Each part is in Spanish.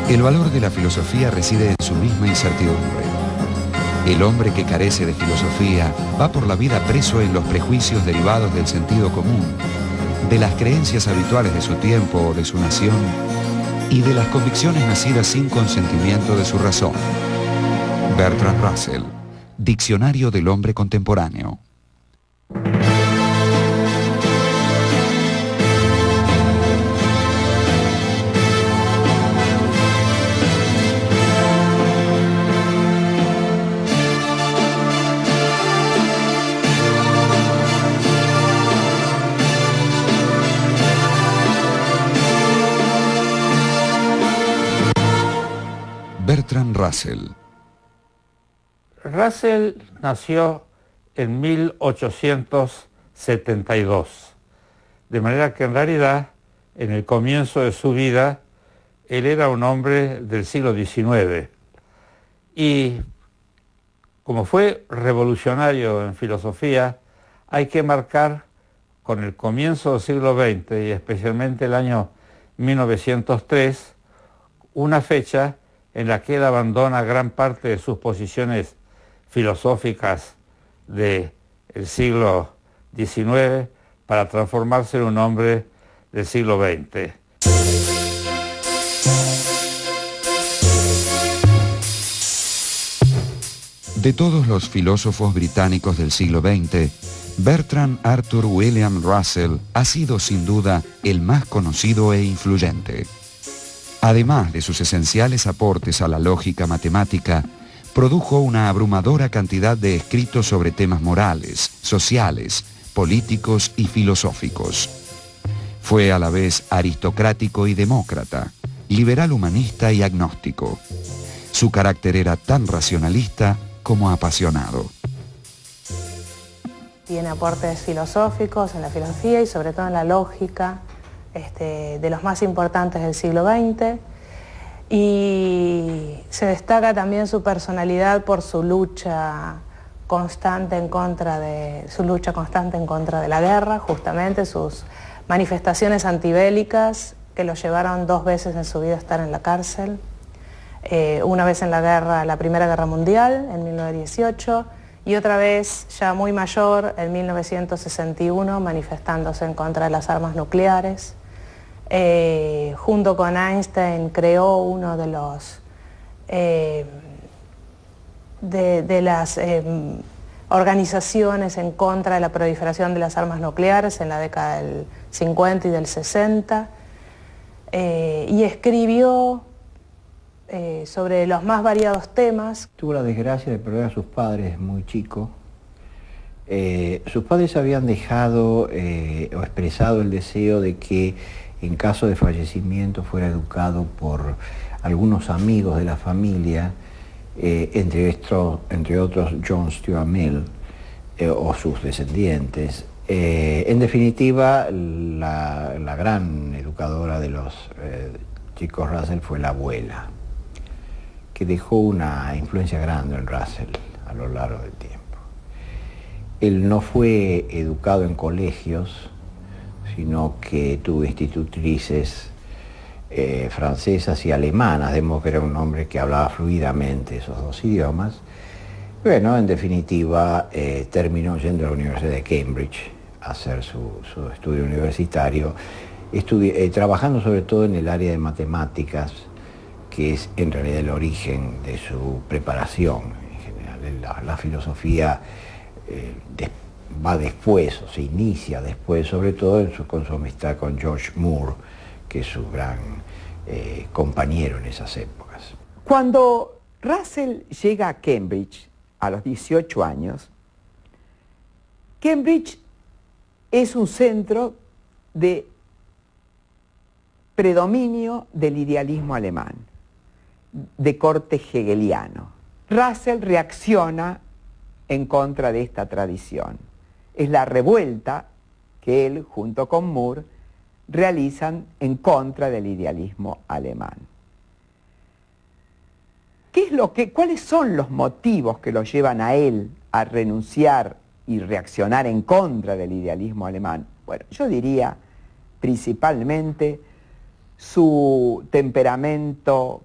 El valor de la filosofía reside en su misma incertidumbre. El hombre que carece de filosofía va por la vida preso en los prejuicios derivados del sentido común, de las creencias habituales de su tiempo o de su nación y de las convicciones nacidas sin consentimiento de su razón. Bertrand Russell, Diccionario del Hombre Contemporáneo. Bertrand Russell. Russell nació en 1872, de manera que en realidad, en el comienzo de su vida, él era un hombre del siglo XIX. Y como fue revolucionario en filosofía, hay que marcar con el comienzo del siglo XX, y especialmente el año 1903, una fecha en la que él abandona gran parte de sus posiciones filosóficas del siglo XIX para transformarse en un hombre del siglo XX. De todos los filósofos británicos del siglo XX, Bertrand Arthur William Russell ha sido sin duda el más conocido e influyente. Además de sus esenciales aportes a la lógica matemática, produjo una abrumadora cantidad de escritos sobre temas morales, sociales, políticos y filosóficos. Fue a la vez aristocrático y demócrata, liberal humanista y agnóstico. Su carácter era tan racionalista como apasionado. Tiene aportes filosóficos en la filosofía y sobre todo en la lógica, de los más importantes del siglo XX, y se destaca también su personalidad por su lucha constante en contra de la guerra, justamente sus manifestaciones antibélicas que lo llevaron 2 veces en su vida a estar en la cárcel, una vez en la Primera Guerra Mundial, en 1918, y otra vez, ya muy mayor, en 1961, manifestándose en contra de las armas nucleares. Junto con Einstein creó uno de los de las organizaciones en contra de la proliferación de las armas nucleares en la década del 50 y del 60, y escribió sobre los más variados temas. Tuvo la desgracia de perder a sus padres muy chico. Sus padres habían dejado o expresado el deseo de que en caso de fallecimiento fuera educado por algunos amigos de la familia, entre otros John Stuart Mill o sus descendientes. En definitiva, la gran educadora de los chicos Russell fue la abuela, que dejó una influencia grande en Russell a lo largo del tiempo. Él no fue educado en colegios, sino que tuvo institutrices francesas y alemanas, de modo que era un hombre que hablaba fluidamente esos 2 idiomas. Bueno, en definitiva, terminó yendo a la Universidad de Cambridge a hacer su estudio universitario, trabajando sobre todo en el área de matemáticas, que es en realidad el origen de su preparación. En general, la filosofía va después, o se inicia después, sobre todo con su amistad con George Moore, que es su gran compañero en esas épocas. Cuando Russell llega a Cambridge a los 18 años, Cambridge es un centro de predominio del idealismo alemán, de corte hegeliano. Russell reacciona en contra de esta tradición. Es la revuelta que él, junto con Moore, realizan en contra del idealismo alemán. ¿Cuáles son los motivos que lo llevan a él a renunciar y reaccionar en contra del idealismo alemán? Bueno, yo diría principalmente su temperamento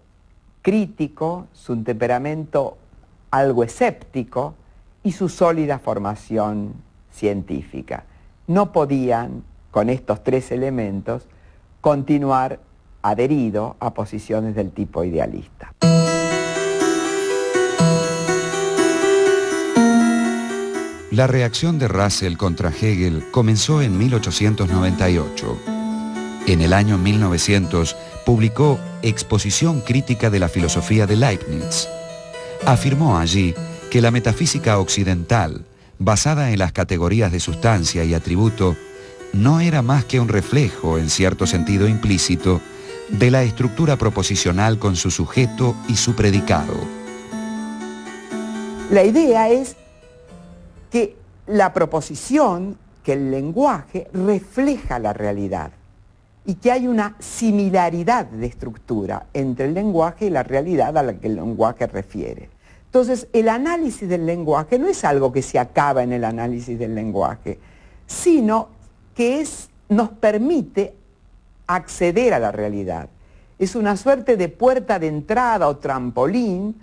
crítico, su temperamento algo escéptico y su sólida formación científica. No podían, con estos tres elementos, continuar adherido a posiciones del tipo idealista. La reacción de Russell contra Hegel comenzó en 1898. En el año 1900 publicó Exposición crítica de la filosofía de Leibniz. Afirmó allí que la metafísica occidental, basada en las categorías de sustancia y atributo, no era más que un reflejo, en cierto sentido implícito, de la estructura proposicional con su sujeto y su predicado. La idea es que la proposición, que el lenguaje refleja la realidad y que hay una similaridad de estructura entre el lenguaje y la realidad a la que el lenguaje refiere. Entonces, el análisis del lenguaje no es algo que se acaba en el análisis del lenguaje, sino que nos permite acceder a la realidad. Es una suerte de puerta de entrada o trampolín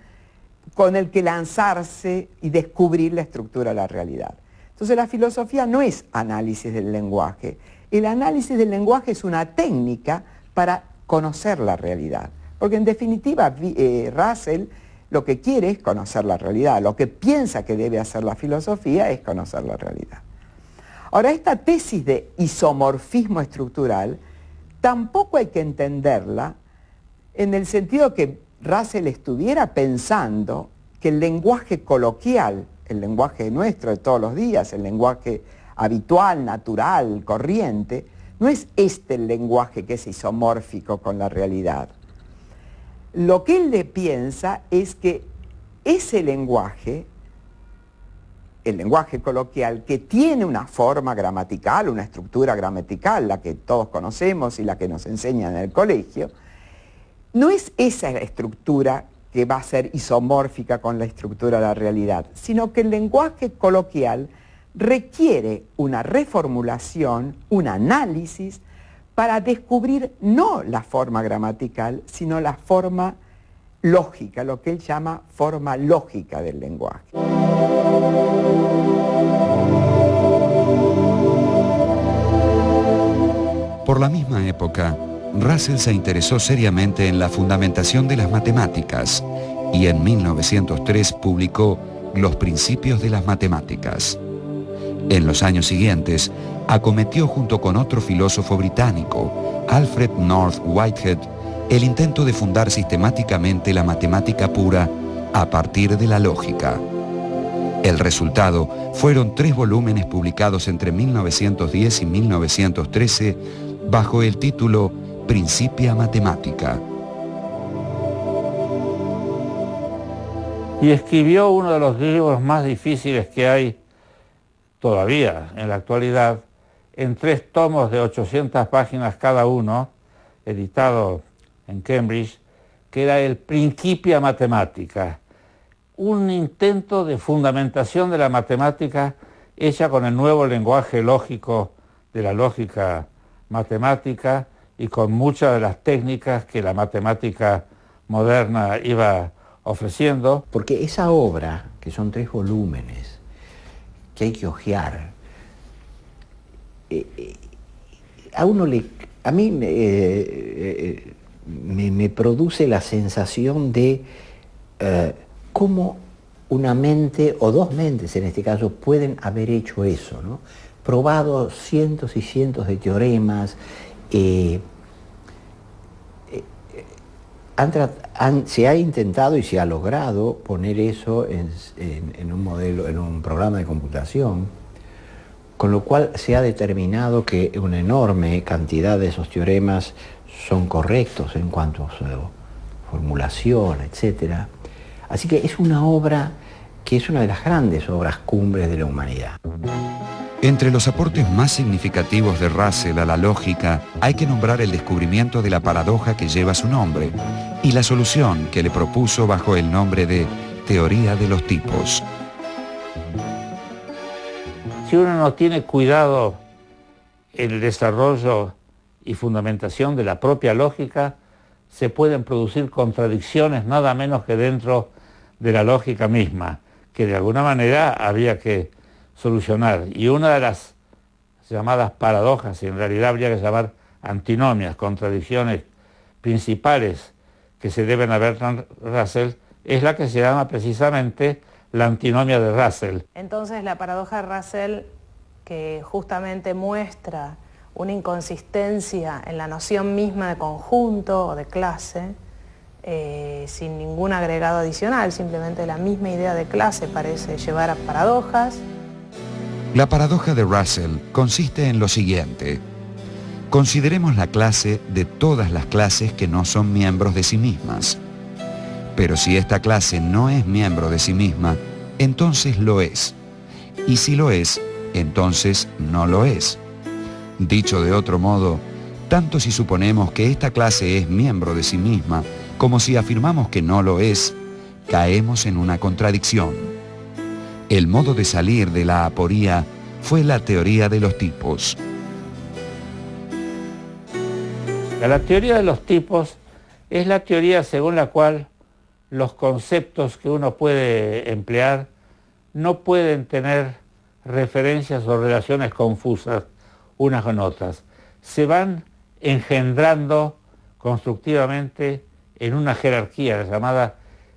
con el que lanzarse y descubrir la estructura de la realidad. Entonces la filosofía no es análisis del lenguaje. El análisis del lenguaje es una técnica para conocer la realidad. Porque en definitiva Russell lo que quiere es conocer la realidad. Lo que piensa que debe hacer la filosofía es conocer la realidad. Ahora, esta tesis de isomorfismo estructural tampoco hay que entenderla en el sentido que Russell estuviera pensando que el lenguaje coloquial, el lenguaje nuestro de todos los días, el lenguaje habitual, natural, corriente, no es este el lenguaje que es isomórfico con la realidad. Lo que él le piensa es que ese lenguaje, el lenguaje coloquial, que tiene una forma gramatical, una estructura gramatical, la que todos conocemos y la que nos enseñan en el colegio, no es esa la estructura que va a ser isomórfica con la estructura de la realidad, sino que el lenguaje coloquial requiere una reformulación, un análisis, para descubrir no la forma gramatical, sino la forma lógica, lo que él llama forma lógica del lenguaje. Por la misma época, Russell se interesó seriamente en la fundamentación de las matemáticas y en 1903 publicó Los principios de las matemáticas. En los años siguientes, acometió junto con otro filósofo británico, Alfred North Whitehead, el intento de fundar sistemáticamente la matemática pura a partir de la lógica. El resultado fueron 3 volúmenes publicados entre 1910 y 1913 bajo el título Principia Mathematica. Y escribió uno de los libros más difíciles que hay todavía en la actualidad, en 3 tomos de 800 páginas cada uno, editado en Cambridge, que era el Principia Mathematica, un intento de fundamentación de la matemática hecha con el nuevo lenguaje lógico de la lógica matemática y con muchas de las técnicas que la matemática moderna iba ofreciendo. Porque esa obra, que son 3 volúmenes, que hay que hojear, a mí me produce la sensación de cómo una mente, o 2 mentes en este caso, pueden haber hecho eso, ¿no? Probado cientos y cientos de teoremas, se ha intentado y se ha logrado poner eso en un modelo, en un programa de computación, con lo cual se ha determinado que una enorme cantidad de esos teoremas son correctos en cuanto a su formulación, etc. Así que es una obra que es una de las grandes obras cumbres de la humanidad. Entre los aportes más significativos de Russell a la lógica hay que nombrar el descubrimiento de la paradoja que lleva su nombre y la solución que le propuso bajo el nombre de teoría de los tipos. Si uno no tiene cuidado en el desarrollo y fundamentación de la propia lógica, se pueden producir contradicciones nada menos que dentro de la lógica misma, que de alguna manera había que solucionar. Y una de las llamadas paradojas, y en realidad habría que llamar antinomias, contradicciones principales que se deben a Bertrand Russell, es la que se llama precisamente la antinomia de Russell. Entonces la paradoja de Russell, que justamente muestra una inconsistencia en la noción misma de conjunto o de clase, sin ningún agregado adicional, simplemente la misma idea de clase parece llevar a paradojas. La paradoja de Russell consiste en lo siguiente. Consideremos la clase de todas las clases que no son miembros de sí mismas. Pero si esta clase no es miembro de sí misma, entonces lo es. Y si lo es, entonces no lo es. Dicho de otro modo, tanto si suponemos que esta clase es miembro de sí misma, como si afirmamos que no lo es, caemos en una contradicción. El modo de salir de la aporía fue la teoría de los tipos. La teoría de los tipos es la teoría según la cual los conceptos que uno puede emplear no pueden tener referencias o relaciones confusas unas con otras. Se van engendrando constructivamente en una jerarquía, la llamada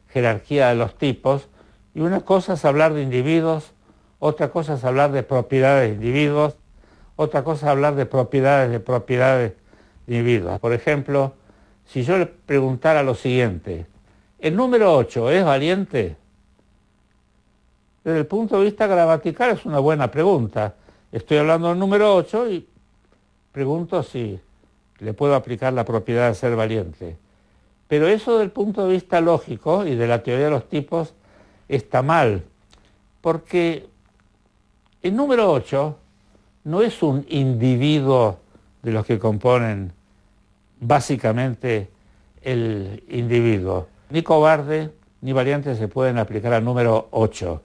jerarquía de los tipos, y una cosa es hablar de individuos, otra cosa es hablar de propiedades de individuos, otra cosa es hablar de propiedades de individuos. Por ejemplo, si yo le preguntara lo siguiente, ¿el número 8 es valiente? Desde el punto de vista gramatical es una buena pregunta. Estoy hablando del número 8 y pregunto si le puedo aplicar la propiedad de ser valiente. Pero eso desde el punto de vista lógico y de la teoría de los tipos está mal, porque el número 8 no es un individuo de los que componen básicamente el individuo. Ni cobarde ni valiente se pueden aplicar al número 8.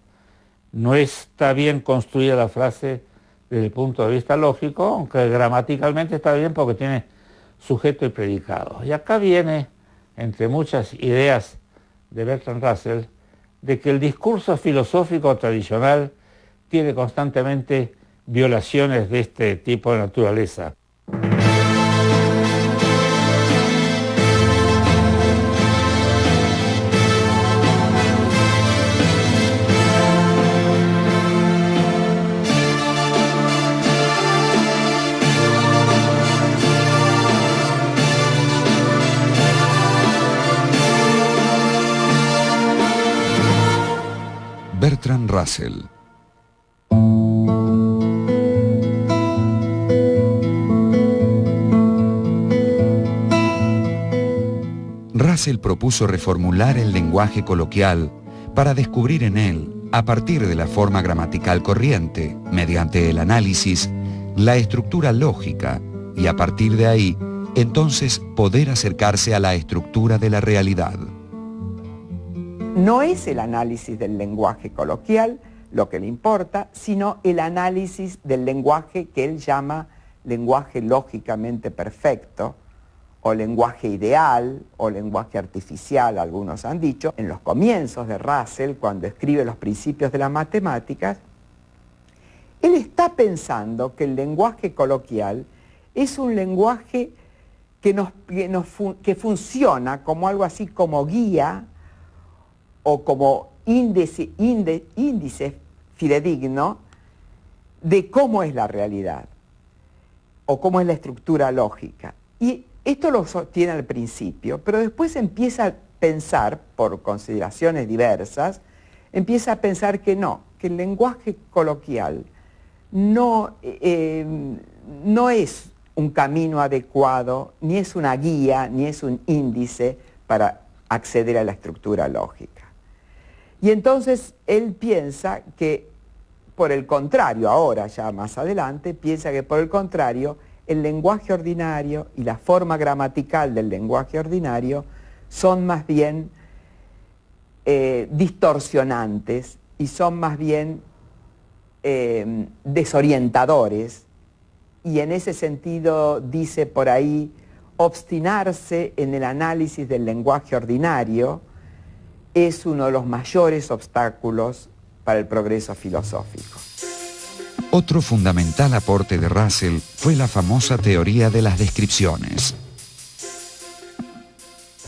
No está bien construida la frase desde el punto de vista lógico, aunque gramaticalmente está bien porque tiene sujeto y predicado. Y acá viene, entre muchas ideas de Bertrand Russell, de que el discurso filosófico tradicional tiene constantemente violaciones de este tipo de naturaleza. Bertrand Russell. Russell propuso reformular el lenguaje coloquial para descubrir en él, a partir de la forma gramatical corriente, mediante el análisis, la estructura lógica y a partir de ahí, entonces poder acercarse a la estructura de la realidad. No es el análisis del lenguaje coloquial lo que le importa, sino el análisis del lenguaje que él llama lenguaje lógicamente perfecto, o lenguaje ideal, o lenguaje artificial, algunos han dicho. En los comienzos de Russell, cuando escribe los principios de las matemáticas, él está pensando que el lenguaje coloquial es un lenguaje que funciona como algo así como guía, o como índice fidedigno de cómo es la realidad o cómo es la estructura lógica. Y esto lo sostiene al principio, pero después empieza a pensar, por consideraciones diversas, empieza a pensar que no, que el lenguaje coloquial no es un camino adecuado, ni es una guía, ni es un índice para acceder a la estructura lógica. Y entonces él piensa que, por el contrario, ahora ya más adelante, piensa que por el contrario, el lenguaje ordinario y la forma gramatical del lenguaje ordinario son más bien distorsionantes y son más bien desorientadores, y en ese sentido dice por ahí Obstinarse en el análisis del lenguaje ordinario es uno de los mayores obstáculos para el progreso filosófico. Otro fundamental aporte de Russell fue la famosa teoría de las descripciones.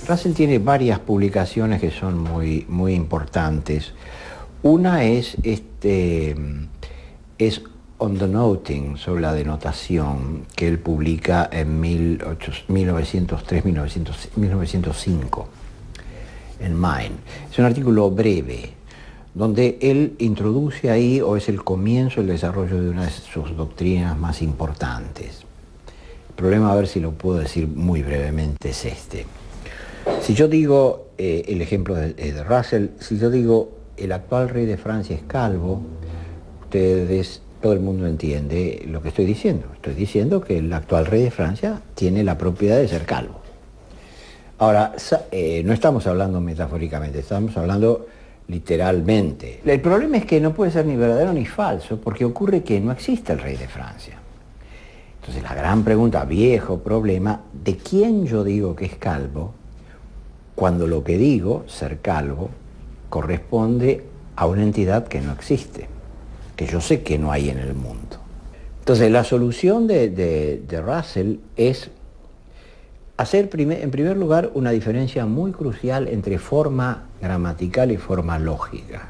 Russell tiene varias publicaciones que son muy importantes. Una es On the Noting, sobre la denotación, que él publica en 1903-1905 en Mind. Es un artículo breve, donde él introduce ahí, o es el comienzo del desarrollo de una de sus doctrinas más importantes. El problema, a ver si lo puedo decir muy brevemente, es este. Si yo digo, el ejemplo de Russell, si yo digo el actual rey de Francia es calvo, todo el mundo entiende lo que estoy diciendo. Estoy diciendo que el actual rey de Francia tiene la propiedad de ser calvo. Ahora, no estamos hablando metafóricamente, estamos hablando literalmente. El problema es que no puede ser ni verdadero ni falso, porque ocurre que no existe el rey de Francia. Entonces la gran pregunta, viejo problema, ¿de quién yo digo que es calvo? Cuando lo que digo, ser calvo, corresponde a una entidad que no existe, que yo sé que no hay en el mundo. Entonces la solución de Russell es hacer en primer lugar una diferencia muy crucial entre forma gramatical y forma lógica.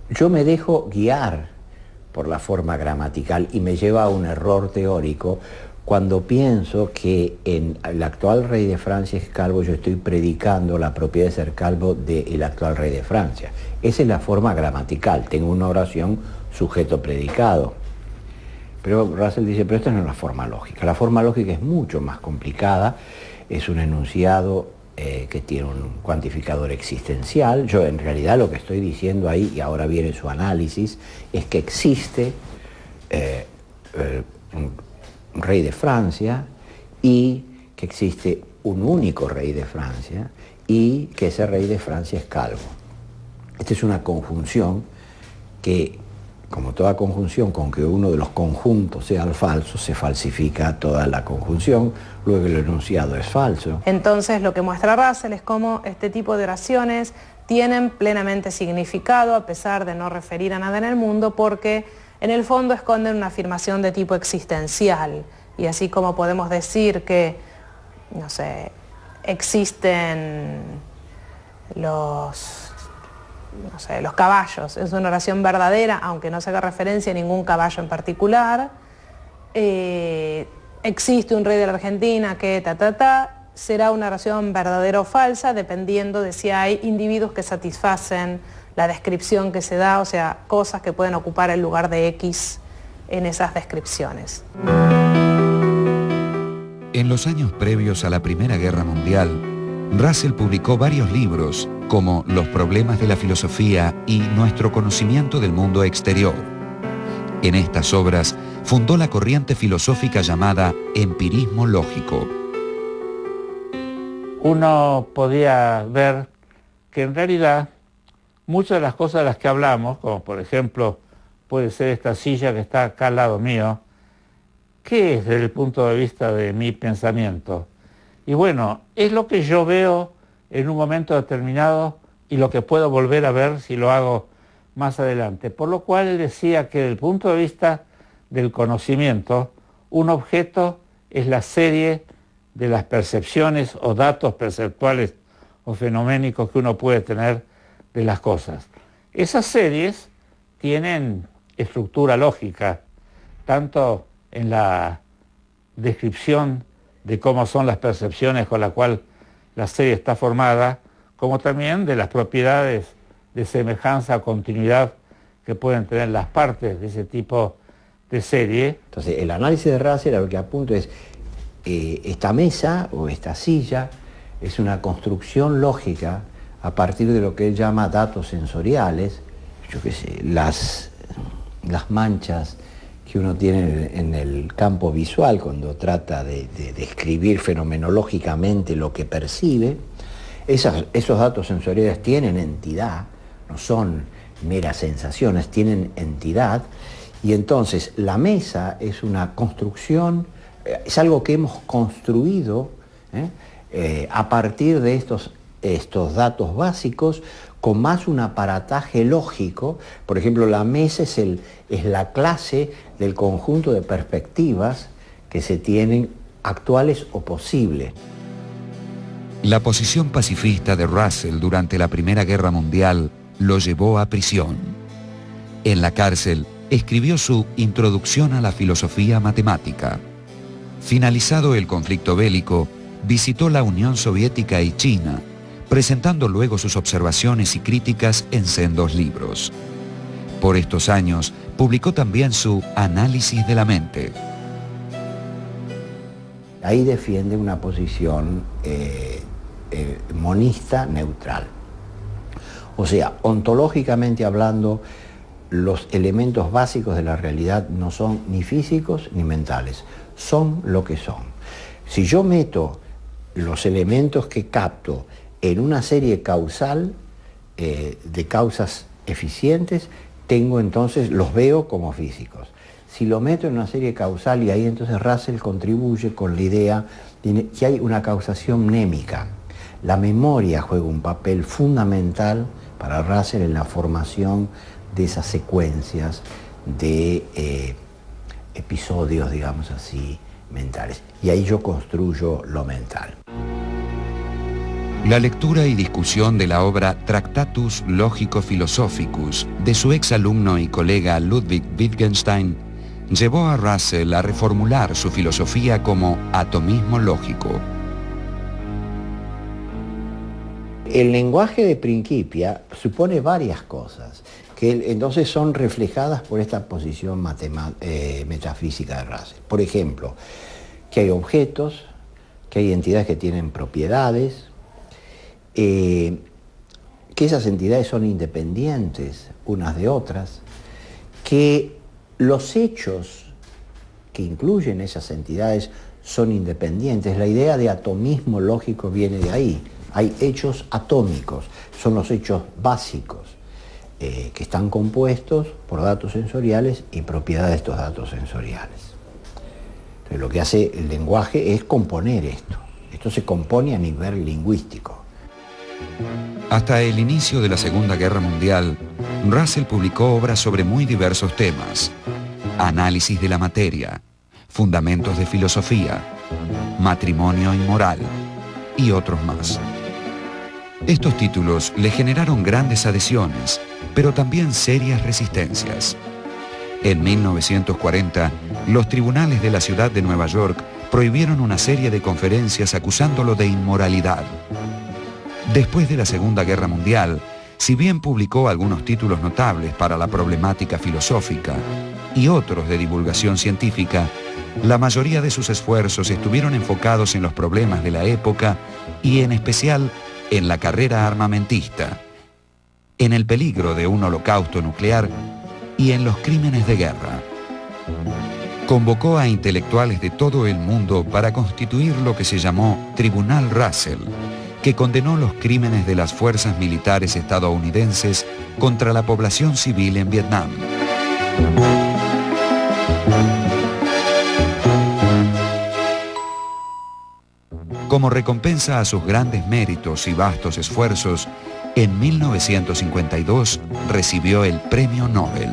Yo me dejo guiar por la forma gramatical y me lleva a un error teórico cuando pienso que en el actual rey de Francia es calvo, yo estoy predicando la propiedad de ser calvo del actual rey de Francia. Esa es la forma gramatical, tengo una oración sujeto-predicado. Pero Russell dice, pero esta no es la forma lógica. La forma lógica es mucho más complicada, es un enunciado que tiene un cuantificador existencial. Yo en realidad lo que estoy diciendo ahí, y ahora viene su análisis, es que existe un rey de Francia y que existe un único rey de Francia y que ese rey de Francia es calvo. Esta es una conjunción que, como toda conjunción, con que uno de los conjuntos sea el falso, se falsifica toda la conjunción, luego el enunciado es falso. Entonces lo que muestra Russell es cómo este tipo de oraciones tienen plenamente significado a pesar de no referir a nada en el mundo, porque en el fondo esconden una afirmación de tipo existencial. Y así como podemos decir que, no sé, existen los caballos, es una oración verdadera, aunque no se haga referencia a ningún caballo en particular. Existe un rey de la Argentina que será una oración verdadera o falsa, dependiendo de si hay individuos que satisfacen la descripción que se da, o sea, cosas que pueden ocupar el lugar de X en esas descripciones. En los años previos a la Primera Guerra Mundial, Russell publicó varios libros como Los problemas de la filosofía y Nuestro conocimiento del mundo exterior. En estas obras fundó la corriente filosófica llamada empirismo lógico. Uno podía ver que en realidad muchas de las cosas de las que hablamos, como por ejemplo puede ser esta silla que está acá al lado mío, ¿qué es desde el punto de vista de mi pensamiento? Y bueno, es lo que yo veo en un momento determinado y lo que puedo volver a ver si lo hago más adelante. Por lo cual él decía que desde el punto de vista del conocimiento, un objeto es la serie de las percepciones o datos perceptuales o fenoménicos que uno puede tener de las cosas. Esas series tienen estructura lógica, tanto en la descripción de cómo son las percepciones con la cual la serie está formada, como también de las propiedades de semejanza o continuidad que pueden tener las partes de ese tipo de serie. Entonces, el análisis de Russell a lo que apunto es, esta mesa o esta silla es una construcción lógica a partir de lo que él llama datos sensoriales, yo qué sé, las manchas que uno tiene en el campo visual cuando trata de describir fenomenológicamente lo que percibe. Esos datos sensoriales tienen entidad, no son meras sensaciones, tienen entidad, y entonces la mesa es una construcción es algo que hemos construido a partir de estos datos básicos, con más un aparataje lógico. Por ejemplo, la mesa es la clase del conjunto de perspectivas que se tienen, actuales o posibles. La posición pacifista de Russell durante la Primera Guerra Mundial lo llevó a prisión. En la cárcel escribió su Introducción a la filosofía matemática. Finalizado el conflicto bélico, visitó la Unión Soviética y China, presentando luego sus observaciones y críticas en sendos libros. Por estos años, publicó también su Análisis de la mente. Ahí defiende una posición monista neutral. O sea, ontológicamente hablando, los elementos básicos de la realidad no son ni físicos ni mentales, son lo que son. Si yo meto los elementos que capto en una serie causal de causas eficientes, los veo como físicos. Si lo meto en una serie causal, y ahí entonces Russell contribuye con la idea de que hay una causación mnémica. La memoria juega un papel fundamental para Russell en la formación de esas secuencias de episodios, digamos así, mentales. Y ahí yo construyo lo mental. La lectura y discusión de la obra Tractatus Logico-Philosophicus de su exalumno y colega Ludwig Wittgenstein llevó a Russell a reformular su filosofía como atomismo lógico. El lenguaje de Principia supone varias cosas que entonces son reflejadas por esta posición metafísica de Russell. Por ejemplo, que hay objetos, que hay entidades que tienen propiedades, que esas entidades son independientes unas de otras, que los hechos que incluyen esas entidades son independientes. La idea de atomismo lógico viene de ahí. Hay hechos atómicos, son los hechos básicos, que están compuestos por datos sensoriales y propiedades de estos datos sensoriales. Entonces, lo que hace el lenguaje es componer esto. Esto se compone a nivel lingüístico. Hasta el inicio de la Segunda Guerra Mundial, Russell publicó obras sobre muy diversos temas: Análisis de la materia, Fundamentos de filosofía, Matrimonio y moral, y otros más. Estos títulos le generaron grandes adhesiones, pero también serias resistencias. En 1940, los tribunales de la ciudad de Nueva York prohibieron una serie de conferencias acusándolo de inmoralidad. Después de la Segunda Guerra Mundial, si bien publicó algunos títulos notables para la problemática filosófica y otros de divulgación científica, la mayoría de sus esfuerzos estuvieron enfocados en los problemas de la época y en especial en la carrera armamentista, en el peligro de un holocausto nuclear y en los crímenes de guerra. Convocó a intelectuales de todo el mundo para constituir lo que se llamó Tribunal Russell, que condenó los crímenes de las fuerzas militares estadounidenses contra la población civil en Vietnam. Como recompensa a sus grandes méritos y vastos esfuerzos, en 1952 recibió el Premio Nobel.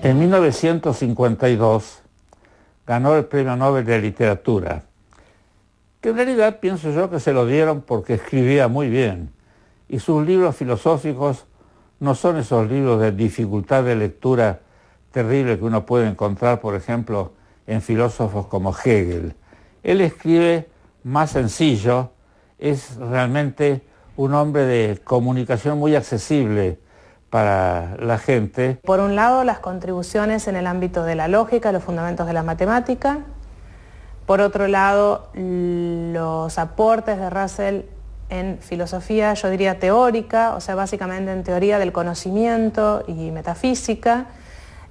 En 1952 ganó el Premio Nobel de Literatura, que en realidad pienso yo que se lo dieron porque escribía muy bien, y sus libros filosóficos no son esos libros de dificultad de lectura terrible que uno puede encontrar, por ejemplo, en filósofos como Hegel. Él escribe más sencillo, es realmente un hombre de comunicación muy accesible para la gente. Por un lado, las contribuciones en el ámbito de la lógica, los fundamentos de la matemática. Por otro lado, los aportes de Russell en filosofía, yo diría teórica, o sea, básicamente en teoría del conocimiento y metafísica.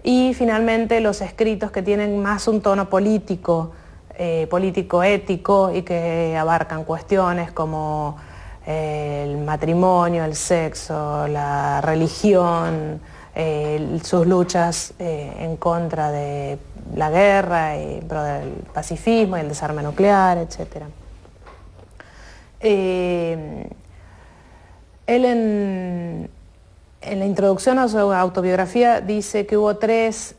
Y finalmente los escritos que tienen más un tono político, político-ético, y que abarcan cuestiones como el matrimonio, el sexo, la religión, sus luchas en contra de la guerra y en pro del pacifismo y el desarme nuclear, etc. Él en la introducción a su autobiografía dice que hubo tres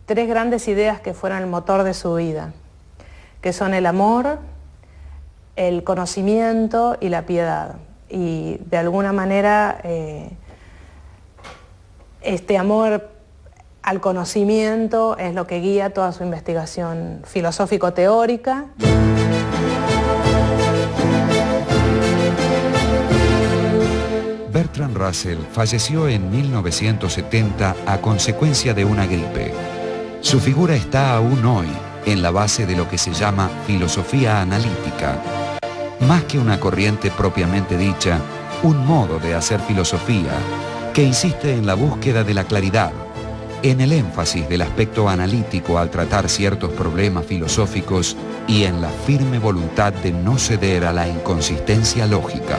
grandes ideas que fueron el motor de su vida, que son el amor, el conocimiento y la piedad. Y de alguna manera este amor al conocimiento es lo que guía toda su investigación filosófico-teórica. Bertrand Russell falleció en 1970 a consecuencia de una gripe. Su figura está aún hoy en la base de lo que se llama filosofía analítica. Más que una corriente propiamente dicha, un modo de hacer filosofía que insiste en la búsqueda de la claridad, en el énfasis del aspecto analítico al tratar ciertos problemas filosóficos y en la firme voluntad de no ceder a la inconsistencia lógica.